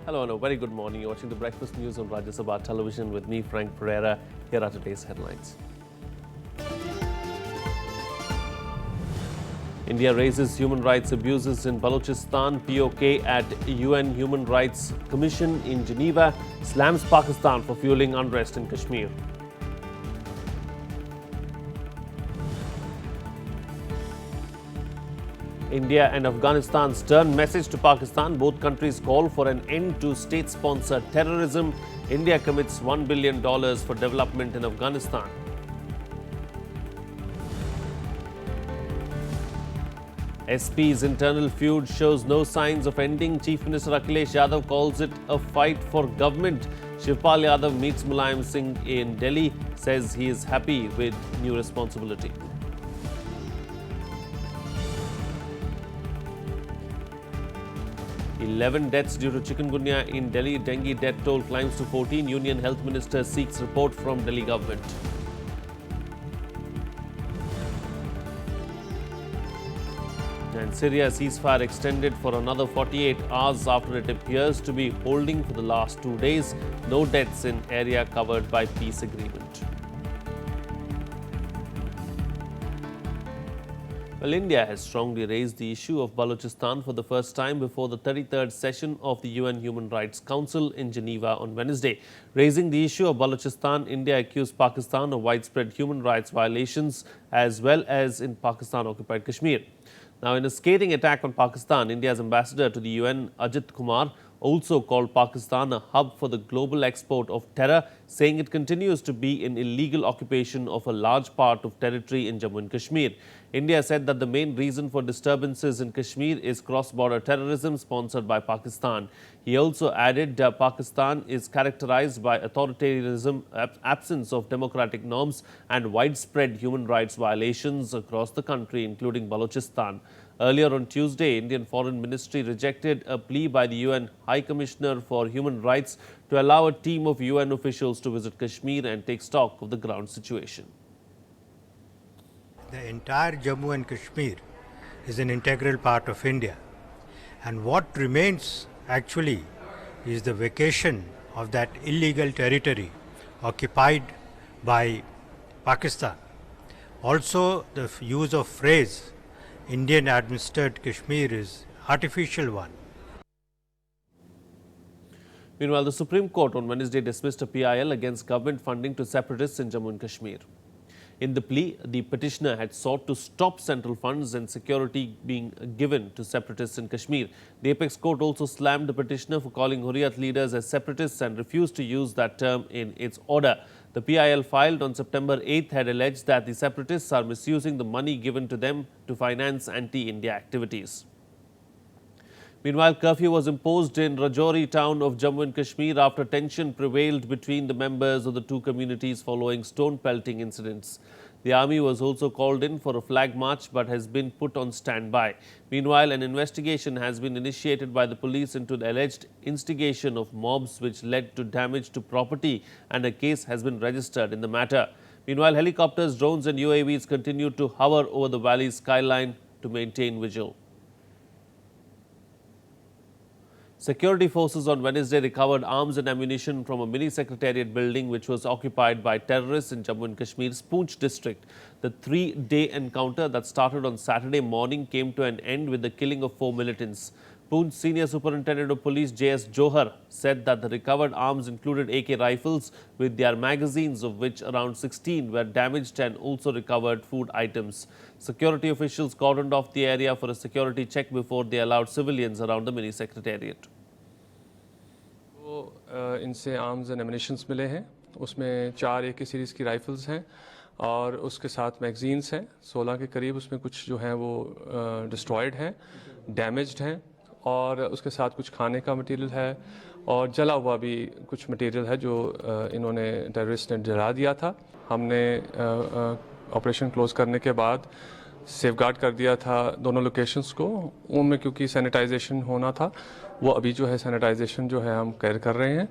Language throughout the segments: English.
Hello and a very good morning. You're watching the breakfast news on Rajya Sabha television with me, Frank Pereira. Here are today's headlines. India raises human rights abuses in Balochistan. POK at UN Human Rights Commission in Geneva slams Pakistan for fueling unrest in Kashmir. India and Afghanistan's stern message to Pakistan. Both countries call for an end to state-sponsored terrorism. India commits $1 billion for development in Afghanistan. SP's internal feud shows no signs of ending. Chief Minister Akhilesh Yadav calls it a fight for government. Shivpal Yadav meets Mulayam Singh in Delhi, says he is happy with new responsibility. Eleven deaths due to chikungunya in Delhi. Dengue death toll climbs to 14. Union Health Minister seeks report from Delhi government. And Syria ceasefire extended for another 48 hours after it appears to be holding for the last 2 days. No deaths in area covered by peace agreement. Well, India has strongly raised the issue of Balochistan for the first time before the 33rd session of the UN Human Rights Council in Geneva on Wednesday. Raising the issue of Balochistan, India accused Pakistan of widespread human rights violations as well as in Pakistan-occupied Kashmir. Now, in a scathing attack on Pakistan, India's ambassador to the UN, Ajit Kumar, also called Pakistan a hub for the global export of terror, saying it continues to be in illegal occupation of a large part of territory in Jammu and Kashmir. India said that the main reason for disturbances in Kashmir is cross-border terrorism sponsored by Pakistan. He also added Pakistan is characterized by authoritarianism, absence of democratic norms and widespread human rights violations across the country, including Balochistan. Earlier on Tuesday, Indian Foreign Ministry rejected a plea by the UN High Commissioner for Human Rights to allow a team of UN officials to visit Kashmir and take stock of the ground situation. The entire Jammu and Kashmir is an integral part of India, and what remains actually is the vacation of that illegal territory occupied by Pakistan. Also, the use of phrase Indian administered Kashmir is artificial one. Meanwhile, the Supreme Court on Wednesday dismissed a PIL against government funding to separatists in Jammu and Kashmir. In the plea, the petitioner had sought to stop central funds and security being given to separatists in Kashmir. The apex court also slammed the petitioner for calling Hurriyat leaders as separatists and refused to use that term in its order. The PIL filed on September 8th had alleged that the separatists are misusing the money given to them to finance anti-India activities. Meanwhile, curfew was imposed in Rajouri town of Jammu and Kashmir after tension prevailed between the members of the two communities following stone pelting incidents. The army was also called in for a flag march but has been put on standby. Meanwhile, an investigation has been initiated by the police into the alleged instigation of mobs which led to damage to property, and a case has been registered in the matter. Meanwhile, helicopters, drones and UAVs continue to hover over the valley's skyline to maintain vigil. Security forces on Wednesday recovered arms and ammunition from a mini secretariat building which was occupied by terrorists in Jammu and Kashmir's Poonch district. The three-day encounter that started on Saturday morning came to an end with the killing of 4 militants. Poonch Senior Superintendent of Police J.S. Johar said that the recovered arms included AK rifles with their magazines, of which around 16 were damaged, and also recovered food items. Security officials cordoned off the area for a security check before they allowed civilians around the mini secretariat. इनसे arms and एमिनिशंस मिले हैं, उसमें 4 AK series की rifles हैं और उसके साथ magazines हैं 16 के करीब। उसमें कुछ जो हैं वो डिस्ट्रॉयड हैं, डैमेज्ड हैं, और उसके साथ कुछ खाने का मटेरियल है और जला हुआ भी कुछ मटेरियल है जो इन्होंने टेररिस्ट ने जला दिया था। हमने ऑपरेशन क्लोज करने के बाद सेफगार्ड कर दिया था दोनों लोकेशंस को। उनमें क्योंकि सैनिटाइजेशन होना था, वो अभी जो है सैनिटाइजेशन जो है हम कर रहे हैं,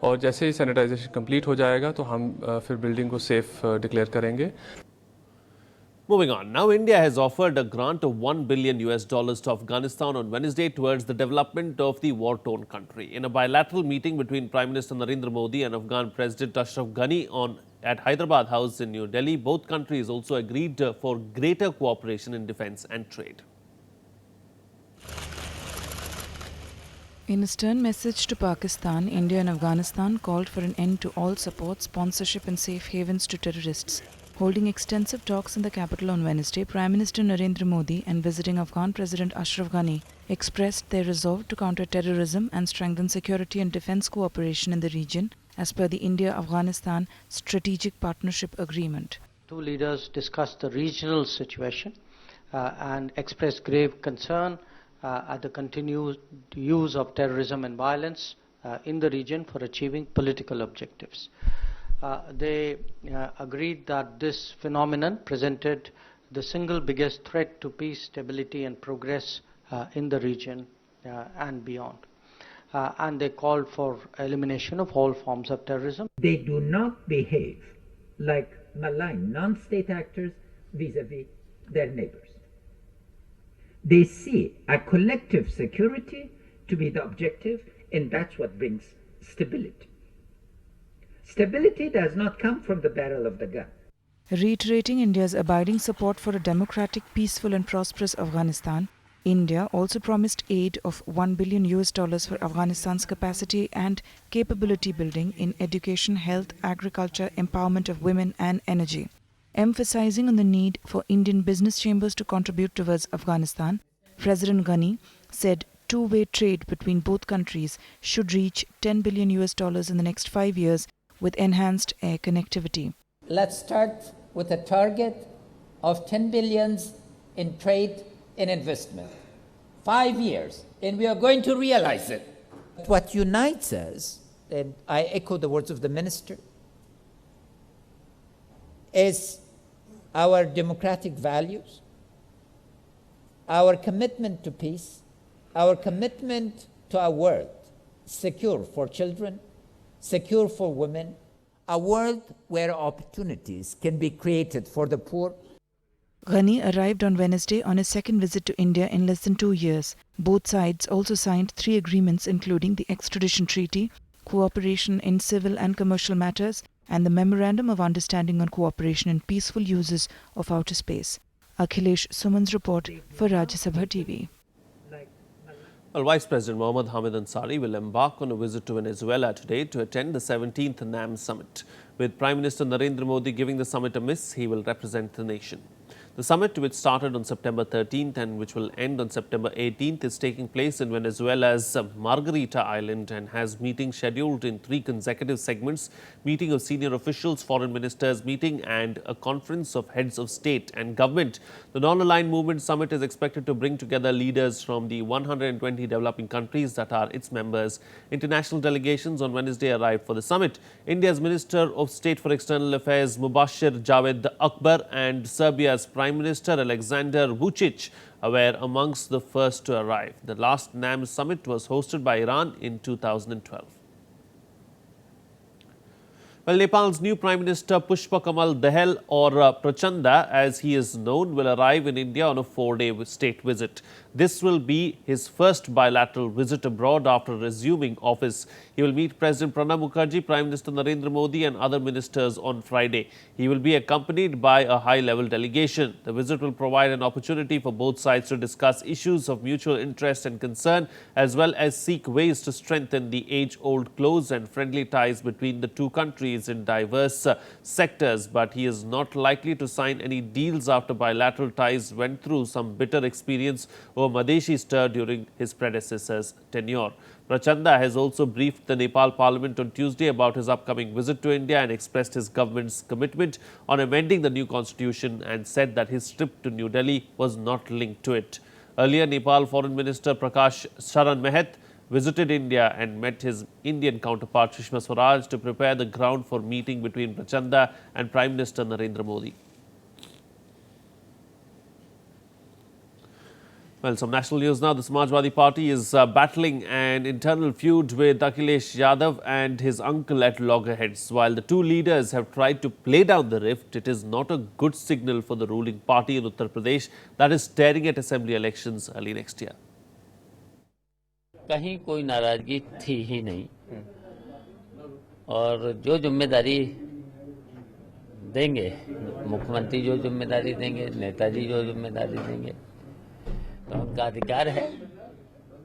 और जैसे ही सैनिटाइजेशन कंप्लीट हो जाएगा तो हम फिर बिल्डिंग को सेफ डिक्लेयर करेंगे। Moving on, now India has offered a grant of $1 billion to Afghanistan on Wednesday towards the development of the war-torn country. In a bilateral meeting between Prime Minister Narendra Modi and Afghan President Ashraf Ghani at Hyderabad House in New Delhi, both countries also agreed for greater cooperation in defence and trade. In a stern message to Pakistan, India and Afghanistan called for an end to all support, sponsorship and safe havens to terrorists. Holding extensive talks in the capital on Wednesday, Prime Minister Narendra Modi and visiting Afghan President Ashraf Ghani expressed their resolve to counter terrorism and strengthen security and defence cooperation in the region as per the India-Afghanistan Strategic Partnership Agreement. Two leaders discussed the regional situation and expressed grave concern at the continued use of terrorism and violence in the region for achieving political objectives. They agreed that this phenomenon presented the single biggest threat to peace, stability and progress in the region and beyond. And they called for elimination of all forms of terrorism. They do not behave like malign non-state actors vis-à-vis their neighbors. They see a collective security to be the objective, and that's what brings stability. Stability does not come from the barrel of the gun. Reiterating India's abiding support for a democratic, peaceful and prosperous Afghanistan, India also promised aid of $1 billion for Afghanistan's capacity and capability building in education, health, agriculture, empowerment of women and energy. Emphasizing on the need for Indian business chambers to contribute towards Afghanistan, President Ghani said two-way trade between both countries should reach $10 billion in the next 5 years with enhanced air connectivity. Let's start with a target of 10 billions in trade and investment. 5 years, and we are going to realize it. What unites us, and I echo the words of the minister, is our democratic values, our commitment to peace, our commitment to a world secure for children, secure for women, a world where opportunities can be created for the poor. Ghani arrived on Wednesday on his second visit to India in less than 2 years. Both sides also signed 3 agreements including the extradition treaty, cooperation in civil and commercial matters, and the Memorandum of Understanding on Cooperation in Peaceful Uses of Outer Space. Akhilesh Suman's report for Rajya Sabha TV. Well, Vice President Mohammad Hamid Ansari will embark on a visit to Venezuela today to attend the 17th NAM summit. With Prime Minister Narendra Modi giving the summit a miss, he will represent the nation. The summit, which started on September 13th and which will end on September 18th, is taking place in Venezuela's Margarita Island and has meetings scheduled in 3 consecutive segments: meeting of senior officials, foreign ministers meeting and a conference of heads of state and government. The Non-Aligned Movement Summit is expected to bring together leaders from the 120 developing countries that are its members. International delegations on Wednesday arrived for the summit. India's Minister of State for External Affairs Mubashir Javed Akbar and Serbia's Prime Minister Alexander Vučić were amongst the first to arrive. The last NAM summit was hosted by Iran in 2012. Well, Nepal's new Prime Minister Pushpa Kamal Dahal, or Prachanda as he is known, will arrive in India on a 4-day state visit. This will be his first bilateral visit abroad after resuming office. He will meet President Pranab Mukherjee, Prime Minister Narendra Modi and other ministers on Friday. He will be accompanied by a high-level delegation. The visit will provide an opportunity for both sides to discuss issues of mutual interest and concern, as well as seek ways to strengthen the age-old close and friendly ties between the two countries in diverse sectors. But he is not likely to sign any deals after bilateral ties went through some bitter experience over Madheshi stir during his predecessor's tenure. Prachanda has also briefed the Nepal Parliament on Tuesday about his upcoming visit to India and expressed his government's commitment on amending the new constitution and said that his trip to New Delhi was not linked to it. Earlier, Nepal Foreign Minister Prakash Sharan Mehet visited India and met his Indian counterpart Sushma Swaraj to prepare the ground for meeting between Prachanda and Prime Minister Narendra Modi. Well, some national news now. The Samajwadi Party is battling an internal feud with Akhilesh Yadav and his uncle at loggerheads. While the two leaders have tried to play down the rift, it is not a good signal for the ruling party in Uttar Pradesh that is staring at assembly elections early next year. कहीं कोई नाराजगी थी ही नहीं और जो जिम्मेदारी देंगे मुख्यमंत्री जो जिम्मेदारी देंगे नेताजी जो जिम्मेदारी देंगे तो उनका अधिकार है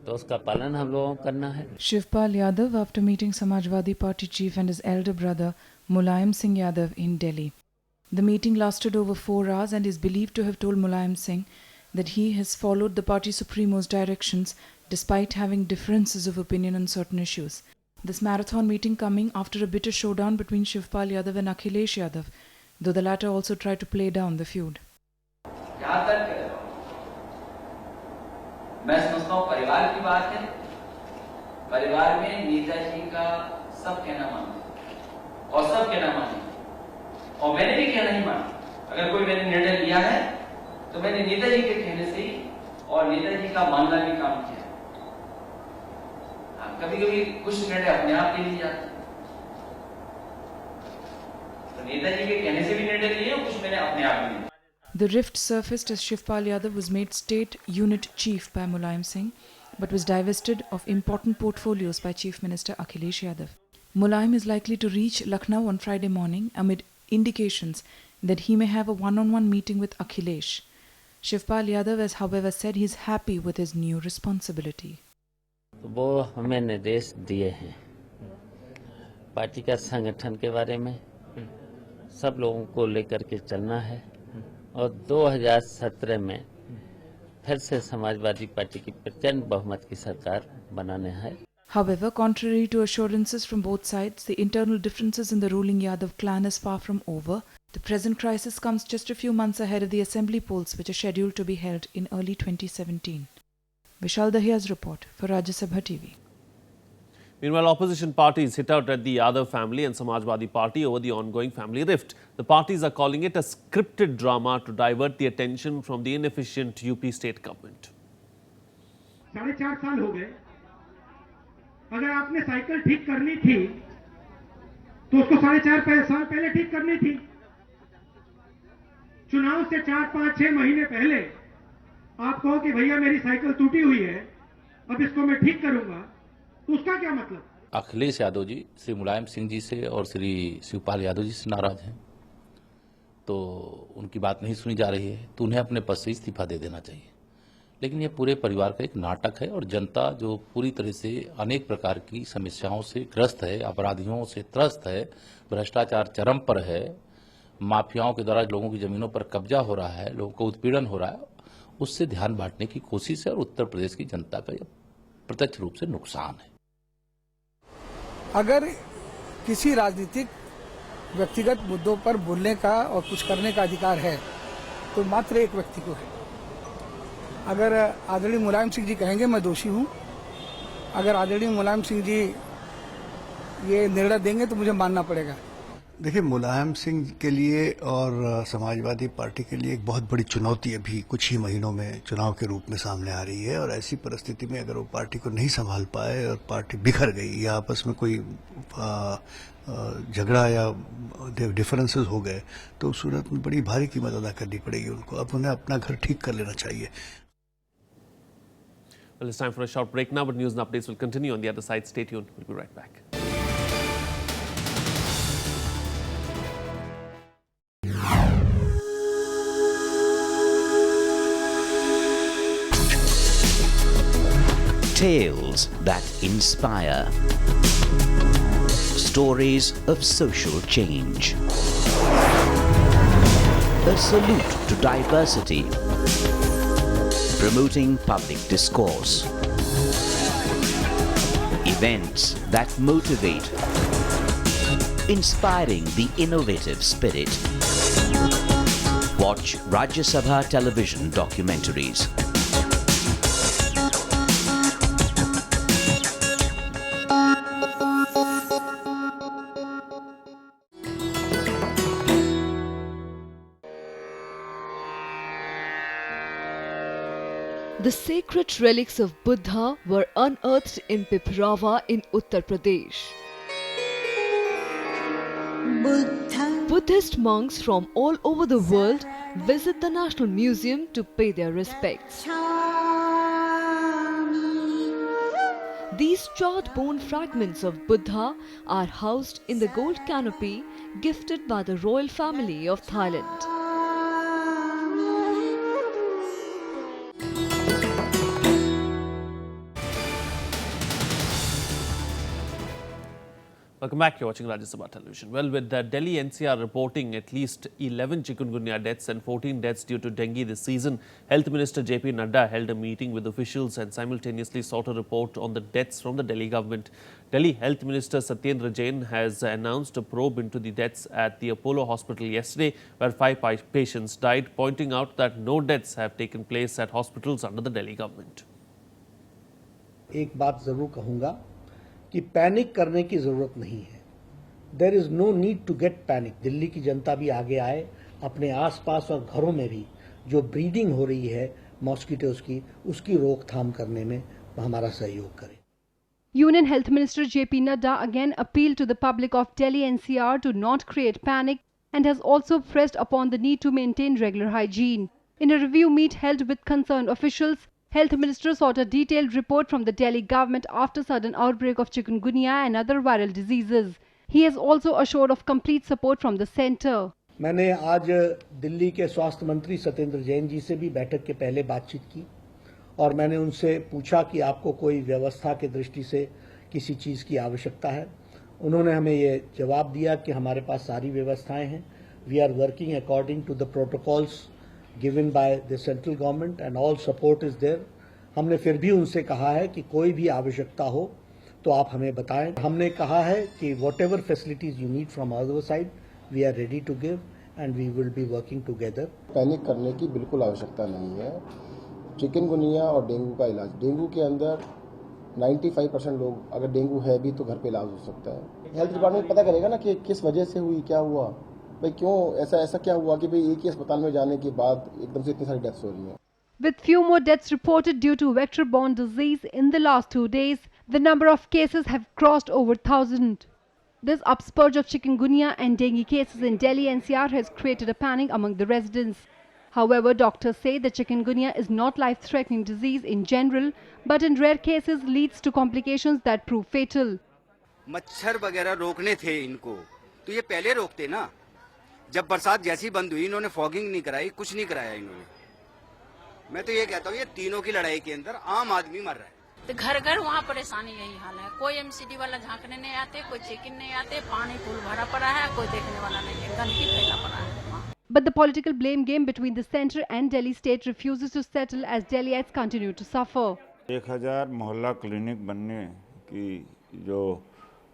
तो उसका पालन हम लोगों को करना है. Shivpal Yadav after meeting Samajwadi Party chief and his elder brother Mulayam Singh Yadav in Delhi. The meeting lasted over 4 hours and is believed to have told Mulayam Singh that he has followed the party supremo's directions despite having differences of opinion on certain issues. This marathon meeting coming after a bitter showdown between Shivpal Yadav and Akhilesh Yadav, though the latter also tried to play down the feud. मैं समझता हूँ परिवार की बात है. परिवार में नेताजी का सब कहना माने और सब कहना माने और मैंने भी कहना ही माना. अगर कोई मैंने निर्णय लिया है तो मैंने नेताजी के कहने से ही और नेताजी का मानना भी काम किया. कभी-कभी कुछ निर्णय अपने आप ले लिए जाते हैं तो नेताजी के कहने से भी निर्णय लिए और कुछ मैंने अपने आप लिए. The rift surfaced as Shivpal Yadav was made state unit chief by Mulayam Singh, but was divested of important portfolios by Chief Minister Akhilesh Yadav. Mulayam is likely to reach Lucknow on Friday morning amid indications that he may have a one-on-one meeting with Akhilesh. Shivpal Yadav has however said he is happy with his new responsibility. वो हमें निर्देश दिए हैं party का संगठन के बारे में सब लोगों को लेकर के चलना है और 2017 में फिर से समाजवादी पार्टी की प्रचंड बहुमत की सरकार बनाने है. However, contrary to assurances from both sides, the internal differences in the ruling Yadav clan is far from over. The present crisis comes just a few months ahead of the assembly polls which are scheduled to be held in early 2017. Vishal Dahiya's report for Rajya Sabha TV. Meanwhile, opposition parties hit out at the Yadav family and Samajwadi Party over the ongoing family rift. The parties are calling it a scripted drama to divert the attention from the inefficient UP state government. 4.5 साल हो गए. अगर आपने cycle ठीक करनी थी तो उसको 4.5 साल पहले ठीक करनी थी. चुनाव से 4-5-6 महीने पहले आप कहो कि भैया मेरी साइकिल टूटी हुई है, अब इसको मैं ठीक करूंगा, तो उसका क्या मतलब? अखिलेश यादव जी श्री मुलायम सिंह जी से और श्री शिवपाल यादव जी से नाराज हैं, तो उनकी बात नहीं सुनी जा रही है, तो उन्हें अपने पद से इस्तीफा दे देना चाहिए. लेकिन ये पूरे परिवार का एक नाटक है और जनता जो पूरी तरह से अनेक प्रकार की समस्याओं से ग्रस्त है, अपराधियों से त्रस्त है, भ्रष्टाचार चरम पर है, माफियाओं के द्वारा लोगों की जमीनों पर कब्जा हो रहा है, लोगों को उत्पीड़न हो रहा है, उससे ध्यान बांटने की कोशिश है और उत्तर प्रदेश की जनता का यह प्रत्यक्ष रूप से नुकसान है. अगर किसी राजनीतिक व्यक्तिगत मुद्दों पर बोलने का और कुछ करने का अधिकार है तो मात्र एक व्यक्ति को है. अगर आदरणीय मुलायम सिंह जी कहेंगे मैं दोषी हूं, अगर आदरणीय मुलायम सिंह जी ये निर्णय देंगे तो मुझे मानना पड़ेगा. देखिए, मुलायम सिंह के लिए और समाजवादी पार्टी के लिए एक बहुत बड़ी चुनौती अभी कुछ ही महीनों में चुनाव के रूप में सामने आ रही है और ऐसी परिस्थिति में अगर वो पार्टी को नहीं संभाल पाए और पार्टी बिखर गई या आपस में कोई झगड़ा या डिफरेंसेस हो गए तो उस सूरत में बड़ी भारी कीमत अदा करनी पड़ेगी उनको. अब उन्हें अपना घर ठीक कर लेना चाहिए. Well, it's time for a short break now, but news and updates will continue on the other side. Stay tuned. We'll be right back. Tales that inspire. Stories of social change. A salute to diversity. Promoting public discourse. Events that motivate. Inspiring the innovative spirit. Watch Rajya Sabha television documentaries. The sacred relics of Buddha were unearthed in Piprava in Uttar Pradesh. Buddhist monks from all over the world visit the National Museum to pay their respects. These charred bone fragments of Buddha are housed in the gold canopy gifted by the royal family of Thailand. Welcome back. You're watching Rajya Sabha Television. Well, with the Delhi NCR reporting at least 11 chikungunya deaths and 14 deaths due to dengue this season, Health Minister JP Nadda held a meeting with officials and simultaneously sought a report on the deaths from the Delhi government. Delhi Health Minister Satyendra Jain has announced a probe into the deaths at the Apollo Hospital yesterday, where 5 patients died, pointing out that no deaths have taken place at hospitals under the Delhi government. एक बात जरूर कहूंगा कि panic करने की जरूरत नहीं है. There is no need to get panic. Delhi की जनता भी आगे आए, अपने आसपास और घरों में भी जो ब्रीडिंग हो रही है मॉस्किटोज की, उसकी रोकथाम करने में हमारा सहयोग करें. Union Health Minister JP Nadda again appealed to the public of Delhi NCR to not create panic and has also pressed upon the need to maintain regular hygiene. In a review meet held with concerned officials, Health Minister sought a detailed report from the Delhi government after sudden outbreak of chikungunya and other viral diseases. He has also assured of complete support from the centre. मैंने आज दिल्ली के स्वास्थ्य मंत्री सत्येंद्र जैन जी से भी बैठक के पहले बातचीत की और मैंने उनसे पूछा कि आपको कोई व्यवस्था की दृष्टि से किसी चीज़ की आवश्यकता है. उन्होंने हमें ये जवाब दिया कि हमारे पास सारी व्यवस्थाएं हैं. We are working according to the protocols given by the central government and all support is there. हमने फिर भी उनसे कहा है कि कोई भी आवश्यकता हो तो आप हमें बताएं. हमने कहा है कि whatever facilities you need from our side, we are ready to give and we will be working together. Panic करने की बिल्कुल आवश्यकता नहीं है. चिकनगुनिया और डेंगू का इलाज, डेंगू के अंदर 95% लोग अगर डेंगू है भी तो घर पे इलाज हो सकता है. हेल्थ डिपार्टमेंट पता करेगा ना कि किस वजह से हुई, क्या हुआ, भाई क्यों ऐसा क्या हुआ कि भाई एक ही अस्पताल में जाने के बाद एकदम से इतनी सारी डेथ्स हो रही हैं. With few more deaths reported due to vector-borne disease in the last 2 days, the number of cases have crossed over 1,000. This upsurge of chikungunya and dengue cases in Delhi NCR has created a panic among the residents. However, doctors say the chikungunya is not life-threatening disease in general, but in rare cases leads to complications that prove fatal. मच्छर वगैरह रोकने थे इनको, तो ये पहले रोकते ना. जब बरसात जैसी बंद हुई, इन्होंने फॉगिंग नहीं कराई, कुछ नहीं कराया इन्होंने. मैं तो ये कहता हूँ, ये तीनों की लड़ाई के अंदर आम आदमी मर रहा है. तो घर घर वहाँ परेशानी यही हाल है. कोई एमसीडी वाला झांकने नहीं आते, कोई चेक इन नहीं आते, पानी फूल भरा पड़ा है, कोई देखने वाला नहीं है, गंदगी फैला पड़ा है. But the political blame game between the centre and Delhi state refuses to settle as Delhiites continue to suffer. 1000 मोहल्ला क्लिनिक बनने की जो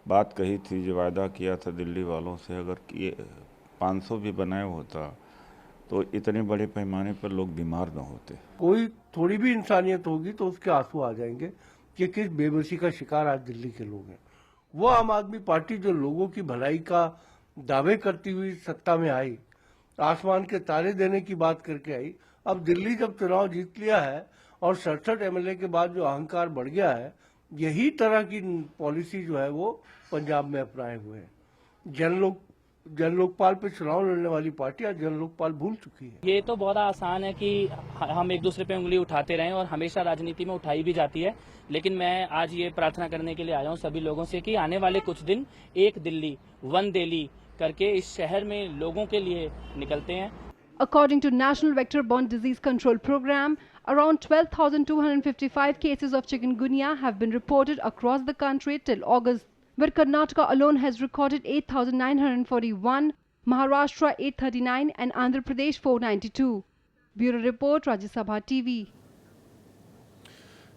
बात कही थी, जो वायदा किया था दिल्ली वालों से, अगर 500 भी बनाया होता तो इतने बड़े पैमाने पर लोग बीमार न होते. कोई थोड़ी भी इंसानियत होगी तो उसके आंसू आ जाएंगे कि किस बेबसी का शिकार आज दिल्ली के लोग हैं. वो आम आदमी पार्टी जो लोगों की भलाई का दावे करती हुई सत्ता में आई, आसमान के तारे देने की बात करके आई, अब दिल्ली जब चुनाव जीत लिया है और 67 एमएलए के बाद जो अहंकार बढ़ गया है, यही तरह की पॉलिसी जो है वो पंजाब में अपनाए हुए हैं. जन लोकपाल पे चुनाव लड़ने वाली पार्टी आज जन लोकपाल भूल चुकी है. ये तो बहुत आसान है कि हम एक दूसरे पे उंगली उठाते रहें और हमेशा राजनीति में उठाई भी जाती है, लेकिन मैं आज ये प्रार्थना करने के लिए आया हूँ सभी लोगों से कि आने वाले कुछ दिन एक दिल्ली, वन दिल्ली करके इस शहर में लोगों के लिए निकलते हैं. According to National Vector-Borne Disease Control Program, around 12,255 cases of chikungunya have been reported across the country till August, where Karnataka alone has recorded 8,941, Maharashtra 839 and Andhra Pradesh 492. Bureau Report, Rajya Sabha TV.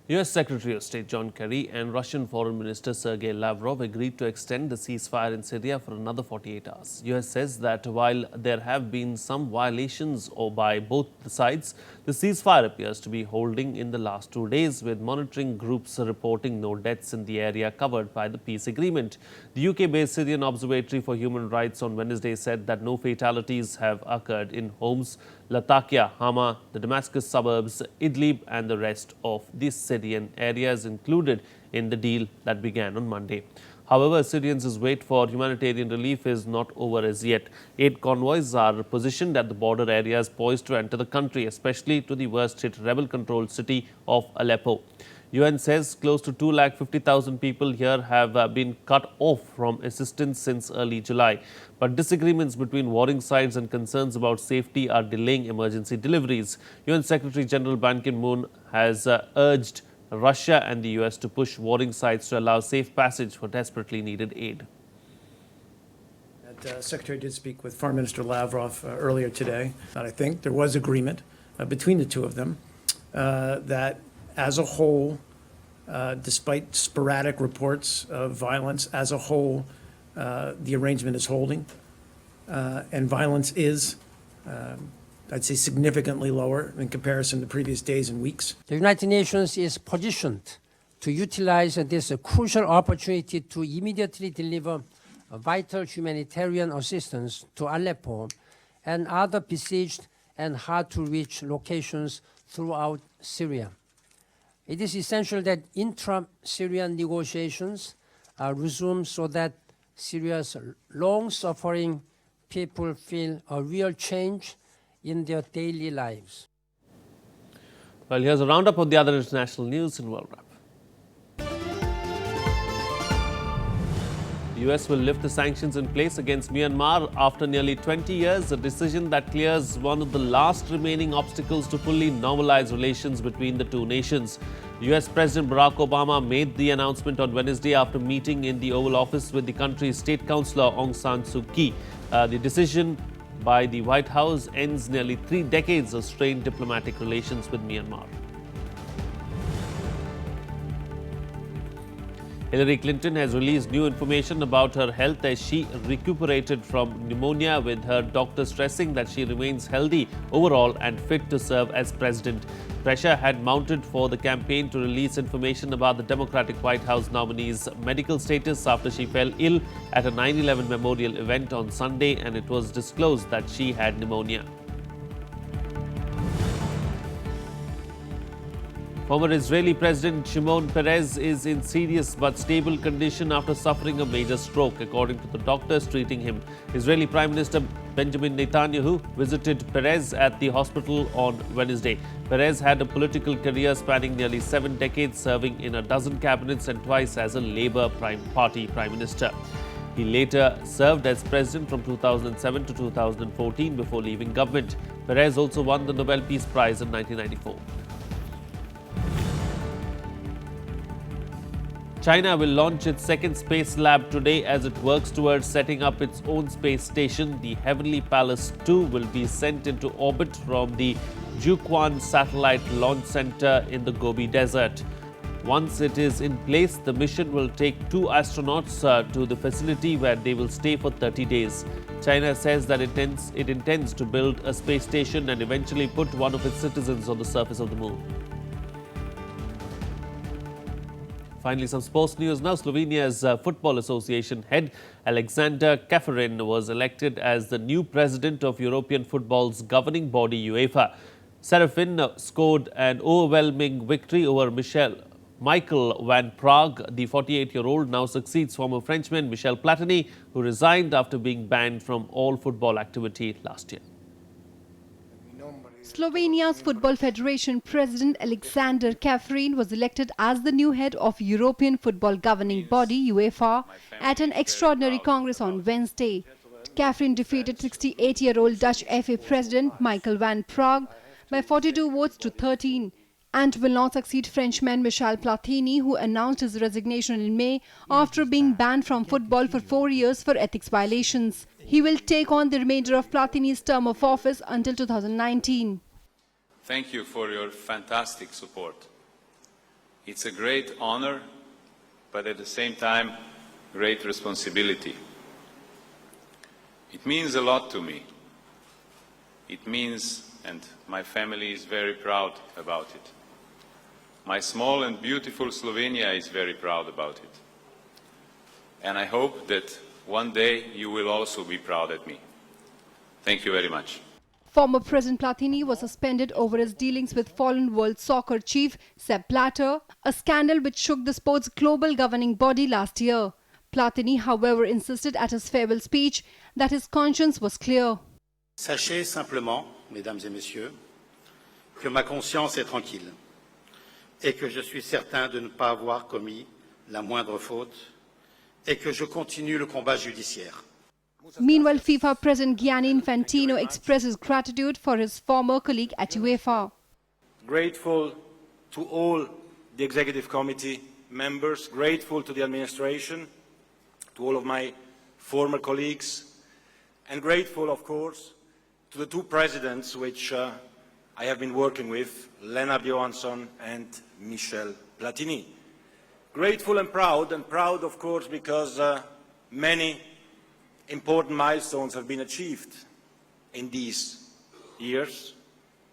US Secretary of State John Kerry and Russian Foreign Minister Sergei Lavrov agreed to extend the ceasefire in Syria for another 48 hours. US says that while there have been some violations by both the sides, the ceasefire appears to be holding in the last 2 days, with monitoring groups reporting no deaths in the area covered by the peace agreement. The UK-based Syrian Observatory for Human Rights on Wednesday said that no fatalities have occurred in homes Latakia, Hama, the Damascus suburbs, Idlib and the rest of the Syrian areas included in the deal that began on Monday. However, Syrians' wait for humanitarian relief is not over as yet. 8 convoys are positioned at the border areas poised to enter the country, especially to the worst-hit rebel-controlled city of Aleppo. UN says close to 250,000 people here have been cut off from assistance since early July. But disagreements between warring sides and concerns about safety are delaying emergency deliveries. UN Secretary General Ban Ki-moon has urged Russia and the US to push warring sides to allow safe passage for desperately needed aid. The Secretary did speak with Foreign Minister Lavrov earlier today. And I think there was agreement between the two of them that as a whole, despite sporadic reports of violence, as a whole, the arrangement is holding. And violence is I'd say significantly lower in comparison to previous days and weeks. The United Nations is positioned to utilize this crucial opportunity to immediately deliver vital humanitarian assistance to Aleppo and other besieged and hard-to-reach locations throughout Syria. It is essential that intra-Syrian negotiations resume so that Syria's long-suffering people feel a real change in their daily lives. Well, here's a roundup of the other international news in World Wrap. The US will lift the sanctions in place against Myanmar after nearly 20 years, a decision that clears one of the last remaining obstacles to fully normalize relations between the two nations. US President Barack Obama made the announcement on Wednesday after meeting in the Oval Office with the country's state councillor Aung San Suu Kyi. The decision by the White House ends nearly 3 decades of strained diplomatic relations with Myanmar. Hillary Clinton has released new information about her health as she recuperated from pneumonia, with her doctor stressing that she remains healthy overall and fit to serve as president. Pressure had mounted for the campaign to release information about the Democratic White House nominee's medical status after she fell ill at a 9/11 memorial event on Sunday, and it was disclosed that she had pneumonia. Former Israeli President Shimon Peres is in serious but stable condition after suffering a major stroke, according to the doctors treating him. Israeli Prime Minister Benjamin Netanyahu visited Peres at the hospital on Wednesday. Peres had a political career spanning nearly 7 decades, serving in a dozen cabinets and twice as a Labour Party Prime Minister. He later served as president from 2007 to 2014 before leaving government. Peres also won the Nobel Peace Prize in 1994. China will launch its second space lab today as it works towards setting up its own space station. The Heavenly Palace 2 will be sent into orbit from the Jiuquan Satellite Launch Center in the Gobi Desert. Once it is in place, the mission will take 2 astronauts to the facility where they will stay for 30 days. China says that it intends to build a space station and eventually put one of its citizens on the surface of the moon. Finally, some sports news now. Slovenia's Football Association head Alexander Čeferin was elected as the new president of European football's governing body UEFA. Serafin scored an overwhelming victory over Michael Van Praag. The 48-year-old now succeeds former Frenchman Michel Platini, who resigned after being banned from all football activity last year. Slovenia's Football Federation President Alexander Čeferin was elected as the new head of European football governing body UEFA at an extraordinary congress on Wednesday. Čeferin defeated 68-year-old Dutch FA President Michael Van Praag by 42 votes to 13 and will not succeed Frenchman Michel Platini, who announced his resignation in May after being banned from football for 4 years for ethics violations. He will take on the remainder of Platini's term of office until 2019. Thank you for your fantastic support. It's a great honor, but at the same time, great responsibility. It means a lot to me. It means, and my family is very proud about it. My small and beautiful Slovenia is very proud about it. And I hope that one day you will also be proud at me. Thank you very much. Former President Platini was suspended over his dealings with fallen world soccer chief Sepp Blatter, a scandal which shook the sport's global governing body last year. Platini, however, insisted at his farewell speech that his conscience was clear. Sachez simplement, mesdames et messieurs, que ma conscience est tranquille et que je suis certain de ne pas avoir commis la moindre faute et que je continue le combat judiciaire. Meanwhile, FIFA President Gianni Infantino expressed his gratitude for his former colleague at UEFA. Grateful to all the Executive Committee members, grateful to the administration, to all of my former colleagues, and grateful, of course, to the two presidents which I have been working with, Lennart Johansson and Michel Platini. Grateful and proud, of course, because many important milestones have been achieved in these years.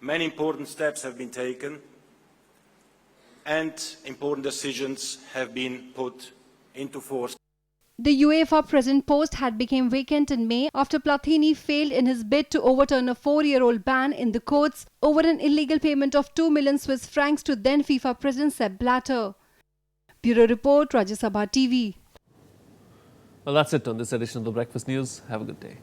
Many important steps have been taken and important decisions have been put into force. The UEFA president post had become vacant in May after Platini failed in his bid to overturn a 4-year-old ban in the courts over an illegal payment of 2 million Swiss francs to then FIFA president Sepp Blatter. Bureau Report, Rajya Sabha TV. Well, that's it on this edition of the Breakfast News. Have a good day.